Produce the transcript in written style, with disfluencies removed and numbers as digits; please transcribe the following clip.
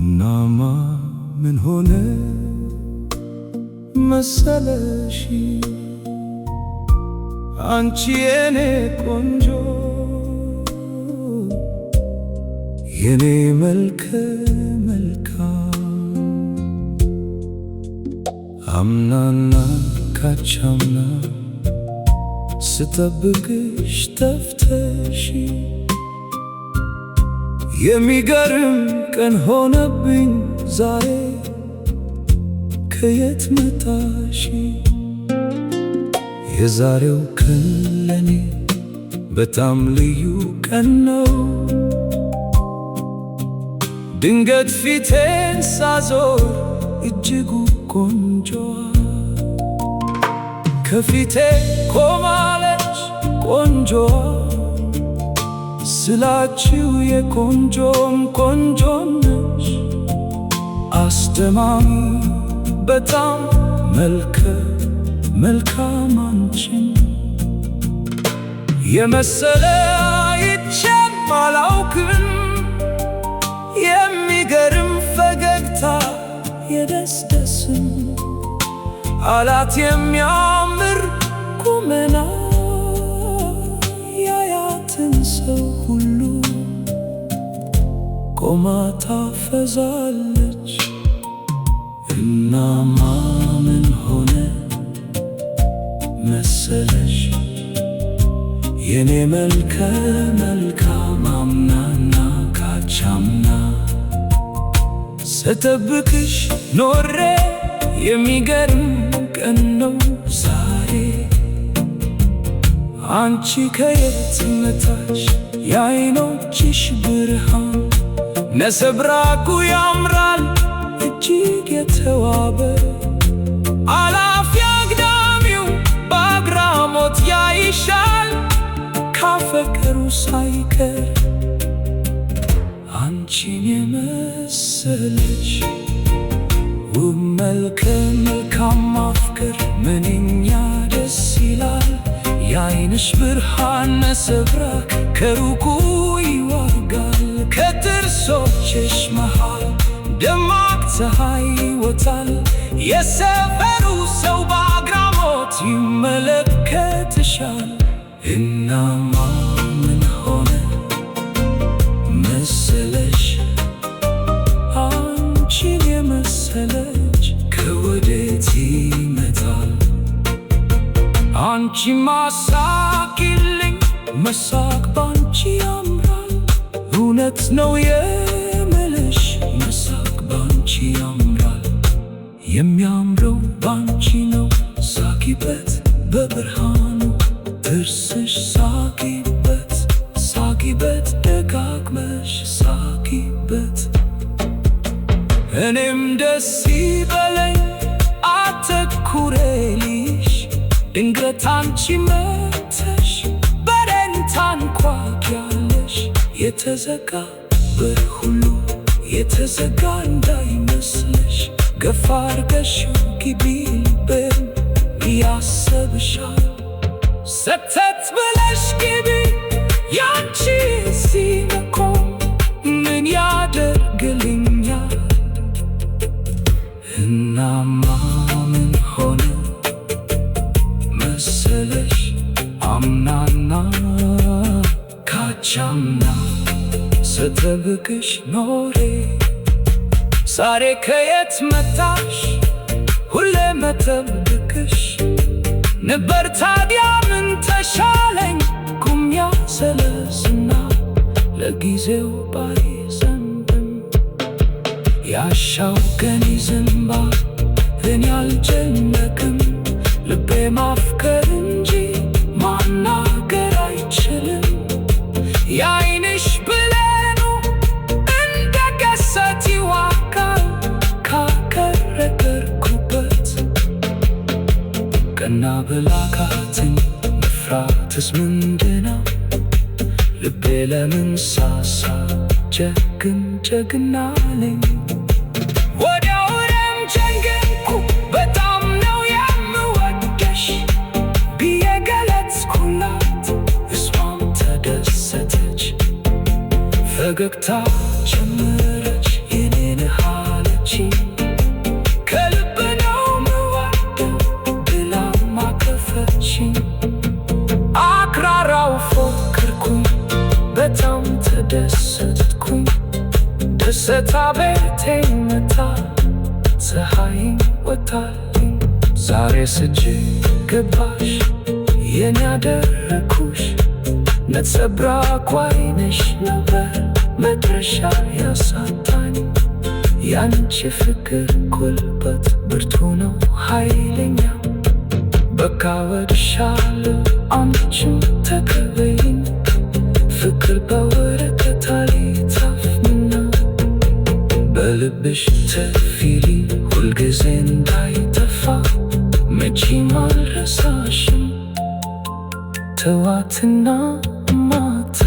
እናማ ምን ሆነ መሰለሽ አንቺ የኔ ቆንጆ የኔ መልከ መልካም አምናና ካቻምና ስጠብቅሽ ጠፍተሽ የሚገርም ቀን ሆነብኝ ዛሬ ከየት መጣሽ? የዛሬው ቀን ለኔ በጣም ልዩ ቀን ነው። ድንገት ፊቴን ሳዞር እጅጉ ቆንጆዋ ከፊቴ ቆማለች ቆንጆዋ ስላችሁ የቆንጆም ቆንጆ ነሽ አስደማሚ በጣም መልከ መልካም አንቺን የመሰለ አይቼም አላውቅም። የሚገርም ፈገግታ የደስደስም አላት የሚያምር ቁመና ያያትን ሰው ሁሉ ቆማ ታፈዛለች። እናማ ምን ሆነ መሰለሽ የኔ መልከ መልካም አምናና ካቻምና ስጠብቅሽ ኖሬ የሚገርም ቀን ነው ዛሬ አንቺ ከየት መጣሽ? የዓይኖችሽ ብርሃን ነጸብራቁ ያምራል እጅግ የተዋበ አላፊ አግዳሚው በአግራሞት ያይሻል ካፈቀሩ ሳይቀር አንቺን የመሰለች ውብ መልከ መልካም ማፍቀር ምንኛ ደስ ይላል። የዓይንሽ ብርሃን ነጸብራቅ ከሩቁ ይዋጋል ከጥርሶችሽ መሃል ደማቅ ፀሐይ ይወጣል። የሰፈሩ ሰው በአግራሞት ይመለከትሻል። እናማ ምን ሆነ መሰለሽ አንቺን የመሰለች ከወዴት ይመጣል? አንቺ ማሳቂልኝ መሳቅ ባንቺ ያምራል። እውነት ነው የምልሽ መሳቅ ባንቺ ያምራል። የሚያምረው ባንቺ ነው ሳቂበት በብርሃኑ ጥርስሽ ሳቂበት ሳቂበት ደጋግመሽ ሳቂበት እኔም ደስ ይበለኝ አተኩሬልሽ ድንገት አንቺ መጥተሽ በሬን ታንኳኳለሽ የተዘጋ በር ሁሉ የተዘጋ እንዳይመስልሽ ገፋ አርገሽው ግቢ ልቤን ያሰብሻል ሰተት ብለሽ ግቢ ያንቺ ሲመኮን ምን ያደርግልኛል? እናማ ምን ሆነ መሰለሽ አምናና ካቻምና ስጠብቅሽ ኖሬ ዛሬ ከየት መጣሽ? ሁሌ መጠብቅሽ ነበር ታዲያ ምን ተሻለኝ? ቁም ያሰለስና ለጊዜው ባይዘንብም ያሻው ቀን ይዘንባል። እኔ አልጨነቅም ልቤ ማፍቀር እንጂ ማናገር አይችልም። የዓይንሽ ብሌኑ እንደ ገሰት ይዋጋል ካከረከርኩበት ቀና ብላካትን መፍራትስ ምንድነው? ልቤ ለምን ሳሳ ጀግን ጀግናለኝ ወዲያውንም ጀንገንኩ በጣም ነው የምወደሽ ብዬ ገለጽኩላት። እሷም ተደሰተች ፈገግታ ጨመረች የኔን ተደሰትኩኝ ደስታ ቤቴን መታ ፀሐይን ወጣልኝ ዛሬ ስጅ ገባሽ የኔ ያደረኩሽ ነጸብራቅ ዓይንሽ ነበር መድረሻ ያሳጣኝ ያንቺ ፍቅር ጉልበት ብርቱ ነው ኃይለኛ በቃ ወድሻለሁ አንቺም ተቀበይኝ ፍቅር በወረቀት አልጻፍምና በልብሽ ተፊልኝ ሁልጊዜ እንዳይጠፋ መቼም አልረሳሽም ጠዋትና ማታ